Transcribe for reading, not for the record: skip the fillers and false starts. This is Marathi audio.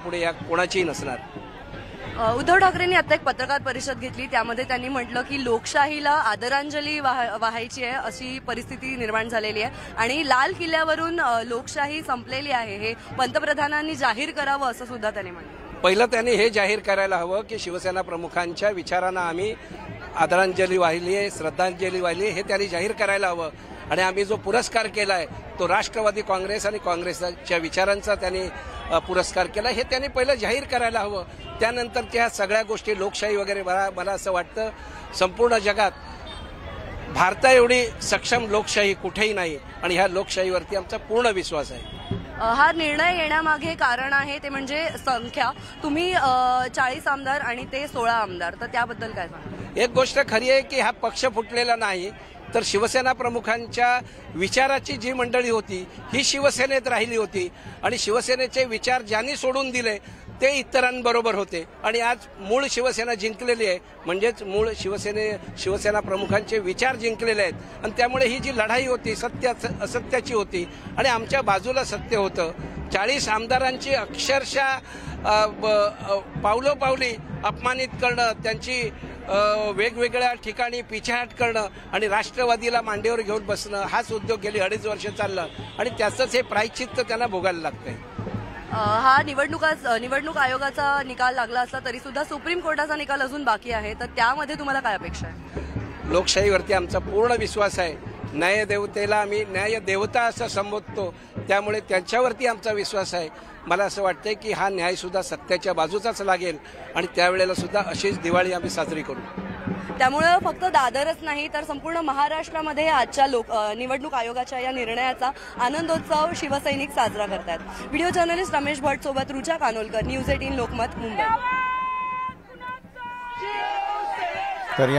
यापुढे या कोणाचीही नसणार। उद्धव ठाकरेंनी आता एक पत्रकार परिषद घेतली, त्यामध्ये त्यांनी म्हटलं की लोकशाहीला आदरांजली वाहायची आहे अशी परिस्थिती निर्माण झालेली आहे आणि लाल किल्ल्यावरून लोकशाही संपलेली आहे हे पंतप्रधानांनी जाहीर करावं असं सुद्धा त्यांनी म्हटलं। पहिलं त्यांनी हे जाहीर करायला हवं की शिवसेना प्रमुखांच्या विचारांना आम्ही आदरांजली वाहिली आहे, श्रद्धांजली वाहिली हे त्यांनी जाहीर करायला हवं। आणि आम्ही जो पुरस्कार केलाय तो राष्ट्रवादी काँग्रेस आणि काँग्रेसच्या विचारांचा त्यांनी पुरस्कार केला हे त्यांनी पहिलं जाहीर करायला हवं। त्यानंतर त्या सगळ्या गोष्टी लोकशाही वगैरे मला असं वाटतं संपूर्ण जगात भारता एवढी सक्षम लोकशाही कुठेही नाही आणि ह्या लोकशाहीवरती आमचा पूर्ण विश्वास आहे। हा निर्णय येण्यामागे कारण आहे ते म्हणजे संख्या। तुम्ही 40 आमदार आणि ते 16 आमदार, तर त्याबद्दल काय सांगा? एक गोष्ट खरी आहे की हा पक्ष फुटलेला नाही तर शिवसेना प्रमुखांच्या विचाराची जी मंडळी होती ही शिवसेनेत राहिली होती आणि शिवसेनेचे विचार ज्यांनी सोडून दिले ते इतरांबरोबर होते आणि आज मूळ शिवसेना जिंकलेली आहे, म्हणजेच मूळ शिवसेना प्रमुखांचे विचार जिंकलेले आहेत आणि त्यामुळे ही जी लढाई होती सत्य असत्याची होती आणि आमच्या बाजूला सत्य होतं। 40 आमदारांची अक्षरशः पावलोपावली अपमानित करणं, त्यांची वेगवेगळ्या ठिकाणी पिछेहाट करणं आणि राष्ट्रवादीला मांडीवर घेऊन बसणं हाच उद्योग गेली 2.5 वर्ष चाललं आणि त्याचंच हे प्रायश्चित्त त्यांना भोगायला लागतंय। हा निवडणूक आयोगाचा निकाल लागला असला तरी सुद्धा सुप्रीम कोर्टाचा निकाल अजून बाकी आहे, तर त्यामध्ये तुम्हाला काय अपेक्षा आहे? लोकशाहीवरती आमचा पूर्ण विश्वास आहे। न्यायदेवतेला आम्ही न्याय देवता असं संबोधतो, त्यामुळे त्यांच्यावरती आमचा विश्वास आहे। मला असं वाटतंय की हा न्याय सुद्धा सत्याच्या बाजूचाच लागेल आणि त्यावेळेला सुद्धा अशीच दिवाळी आम्ही साजरी करू। त्यामुळे फक्त दादरच नाही तर संपूर्ण महाराष्ट्रामध्ये आजच्या निवडणूक आयोगाच्या या निर्णयाचा आनंदोत्सव शिवसैनिक साजरा करतात। व्हिडिओ जर्नलिस्ट रमेश भट सोबत रुचा कानोलकर, न्यूज 18 लोकमत, मुंबई।